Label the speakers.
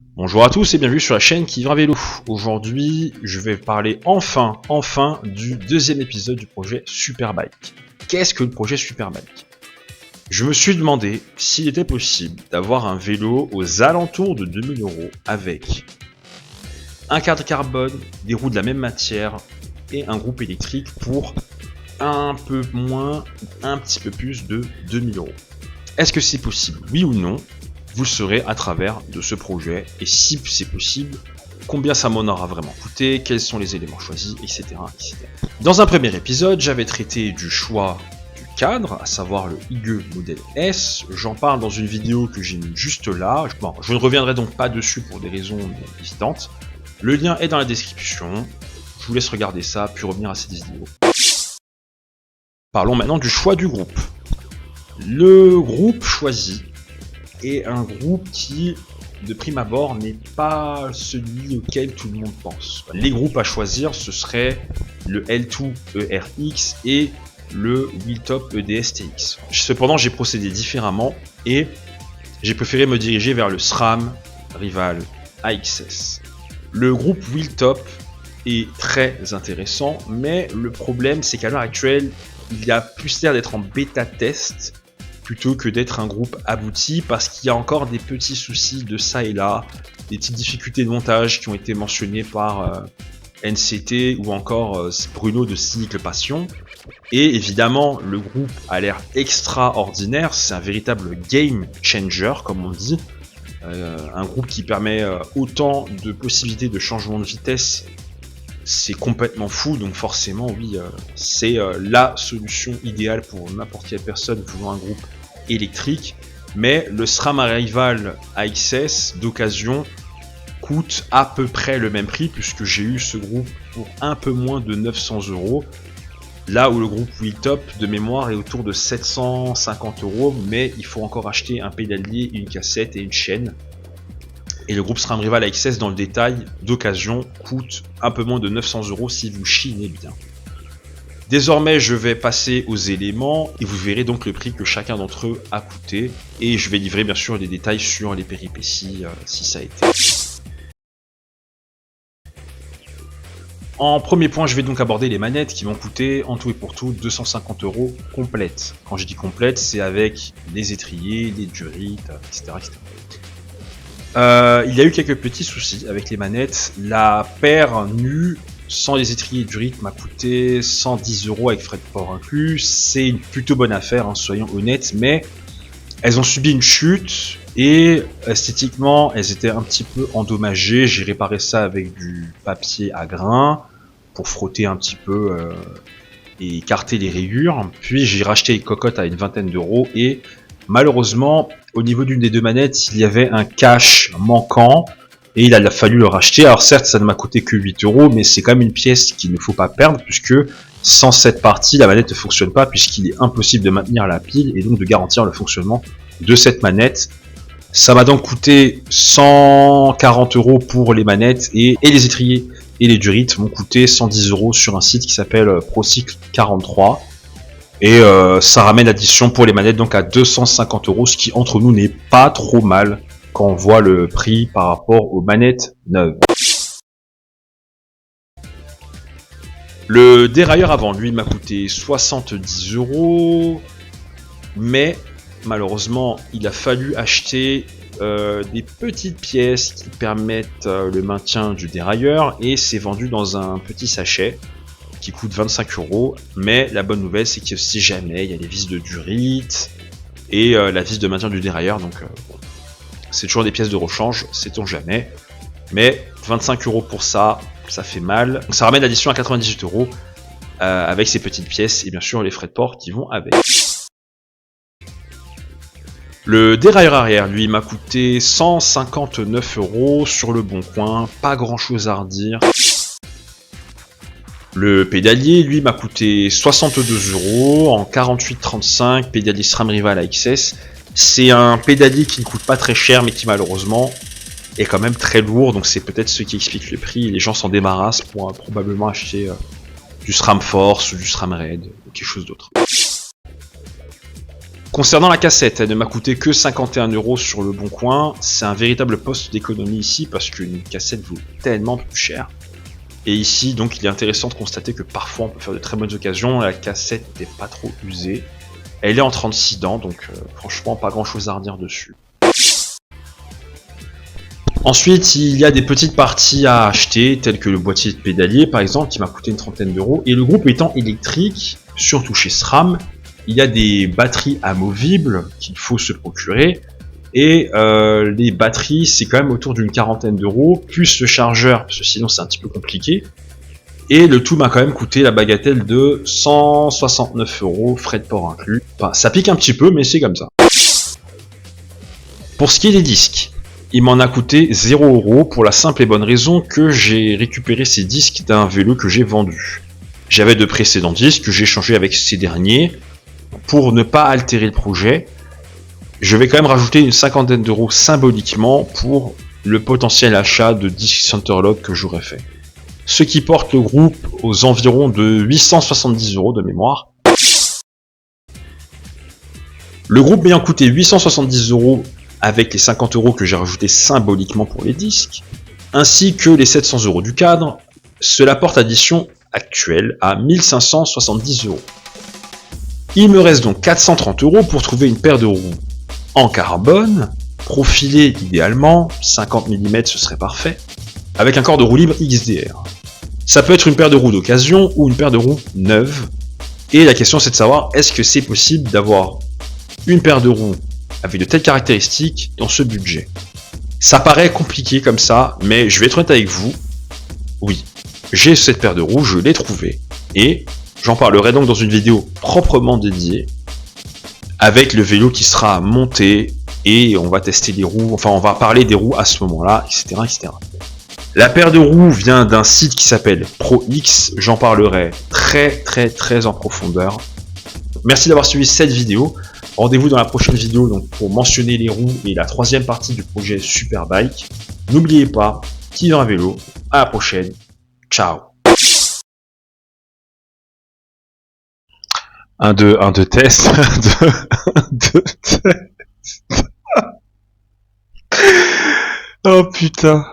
Speaker 1: Bonjour à tous et bienvenue sur la chaîne Qui vit un vélo. Aujourd'hui, je vais parler enfin du deuxième épisode du projet Superbike. Qu'est-ce que le projet Superbike? Je me suis demandé s'il était possible d'avoir un vélo aux alentours de 2000 € avec un cadre carbone, des roues de la même matière et un groupe électrique pour un peu moins, un petit peu plus de 2000 €. Est-ce que c'est possible? Oui ou non? Vous le saurez à travers de ce projet, et si c'est possible, combien ça m'en aura vraiment coûté, quels sont les éléments choisis, etc., etc. Dans un premier épisode, j'avais traité du choix du cadre, à savoir le Hygge modèle S. J'en parle dans une vidéo que j'ai mis juste là. Bon, je ne reviendrai donc pas dessus pour des raisons évidentes. Le lien est dans la description. Je vous laisse regarder ça, puis revenir à cette vidéo. Parlons maintenant du choix du groupe. Le groupe choisi est un groupe qui, de prime abord, n'est pas celui auquel tout le monde pense. Les groupes à choisir, ce serait le L2 ERX et le Wheeltop EDSTX. Cependant, j'ai procédé différemment et j'ai préféré me diriger vers le SRAM rival AXS. Le groupe Wheeltop est très intéressant, mais le problème, c'est qu'à l'heure actuelle, il y a plus l'air d'être en bêta test plutôt que d'être un groupe abouti, parce qu'il y a encore des petits soucis de ça et là, des petites difficultés de montage qui ont été mentionnées par NCT ou encore Bruno de Cycle Passion. Et évidemment, le groupe a l'air extraordinaire, c'est un véritable game changer comme on dit, un groupe qui permet autant de possibilités de changement de vitesse. C'est complètement fou, donc forcément oui, c'est la solution idéale pour n'importe quelle personne voulant un groupe électrique. Mais le SRAM Rival AXS d'occasion coûte à peu près le même prix, puisque j'ai eu ce groupe pour un peu moins de 900 €, là où le groupe Wheeltop de mémoire est autour de 750 €, mais il faut encore acheter un pédalier, une cassette et une chaîne. Et le groupe SRAM Rival AXS dans le détail, d'occasion, coûte un peu moins de 900 € si vous chinez bien. Désormais, je vais passer aux éléments et vous verrez donc le prix que chacun d'entre eux a coûté. Et je vais livrer bien sûr des détails sur les péripéties si ça a été. En premier point, je vais donc aborder les manettes qui vont coûter en tout et pour tout 250 € complètes. Quand je dis complète, c'est avec les étriers, les durites, etc. etc. Il y a eu quelques petits soucis avec les manettes. La paire nue sans les étriers du rythme m'a coûté 110 € avec frais de port inclus. C'est une plutôt bonne affaire, hein, soyons honnêtes, mais elles ont subi une chute et esthétiquement elles étaient un petit peu endommagées. J'ai réparé ça avec du papier à grains pour frotter un petit peu et écarter les rayures. Puis j'ai racheté les cocottes à une vingtaine d'euros et malheureusement, au niveau d'une des deux manettes, il y avait un cache manquant et il a fallu le racheter. Alors certes, ça ne m'a coûté que 8 €, mais c'est quand même une pièce qu'il ne faut pas perdre, puisque sans cette partie, la manette ne fonctionne pas, puisqu'il est impossible de maintenir la pile et donc de garantir le fonctionnement de cette manette. Ça m'a donc coûté 140 € pour les manettes et les étriers et les durites m'ont coûté 110 € sur un site qui s'appelle Procycle 43. Et ça ramène l'addition pour les manettes donc à 250 €, ce qui entre nous n'est pas trop mal quand on voit le prix par rapport aux manettes neuves. Le dérailleur avant lui m'a coûté 70 €, mais malheureusement il a fallu acheter des petites pièces qui permettent le maintien du dérailleur, et c'est vendu dans un petit sachet qui coûte 25 €, mais la bonne nouvelle c'est que si jamais il y a les vis de durite et la vis de maintien du dérailleur, donc c'est toujours des pièces de rechange, sait-on jamais, mais 25 € pour ça, ça fait mal. Donc ça ramène l'addition à 98 € avec ces petites pièces et bien sûr les frais de port qui vont avec. Le dérailleur arrière, lui, m'a coûté 159 € sur le bon coin, pas grand chose à redire. Le pédalier, lui, m'a coûté 62 € en 48,35, pédalier SRAM Rival AXS. C'est un pédalier qui ne coûte pas très cher, mais qui malheureusement est quand même très lourd, donc c'est peut-être ce qui explique le prix. Les gens s'en débarrassent pour probablement acheter du SRAM Force ou du SRAM Red ou quelque chose d'autre. Concernant la cassette, elle ne m'a coûté que 51 € sur le bon coin. C'est un véritable poste d'économie ici parce qu'une cassette vaut tellement plus cher. Et ici, donc, il est intéressant de constater que parfois on peut faire de très bonnes occasions. La cassette n'est pas trop usée. Elle est en 36 dents, donc franchement pas grand chose à redire dessus. Ensuite, il y a des petites parties à acheter, telles que le boîtier de pédalier par exemple, qui m'a coûté une trentaine d'euros. Et le groupe étant électrique, surtout chez SRAM, il y a des batteries amovibles qu'il faut se procurer. Et les batteries, c'est quand même autour d'une quarantaine d'euros, plus le chargeur, parce que sinon c'est un petit peu compliqué. Et le tout m'a quand même coûté la bagatelle de 169 €, frais de port inclus. Enfin, ça pique un petit peu, mais c'est comme ça. Pour ce qui est des disques, il m'en a coûté 0 € pour la simple et bonne raison que j'ai récupéré ces disques d'un vélo que j'ai vendu. J'avais de précédents disques que j'ai changé avec ces derniers pour ne pas altérer le projet. Je vais quand même rajouter une cinquantaine d'euros symboliquement pour le potentiel achat de disques Centerlock que j'aurais fait. Ce qui porte le groupe aux environs de 870 € de mémoire. Le groupe m'ayant coûté 870 € avec les 50 € que j'ai rajouté symboliquement pour les disques, ainsi que les 700 € du cadre, cela porte addition actuelle à 1570 €. Il me reste donc 430 € pour trouver une paire de roues en carbone, profilée idéalement, 50 mm ce serait parfait, avec un corps de roue libre XDR. Ça peut être une paire de roues d'occasion ou une paire de roues neuve, et la question c'est de savoir est-ce que c'est possible d'avoir une paire de roues avec de telles caractéristiques dans ce budget. Ça paraît compliqué comme ça, mais je vais être honnête avec vous, oui, j'ai cette paire de roues, je l'ai trouvée, et j'en parlerai donc dans une vidéo proprement dédiée, avec le vélo qui sera monté, et on va tester les roues, enfin on va parler des roues à ce moment-là, etc., etc. La paire de roues vient d'un site qui s'appelle ProX, j'en parlerai très en profondeur. Merci d'avoir suivi cette vidéo. Rendez-vous dans la prochaine vidéo donc, pour mentionner les roues et la troisième partie du projet Superbike. N'oubliez pas, qui dans un vélo, à la prochaine, ciao. 1, 2, 1, 2 test, 1, 2 test. Oh putain.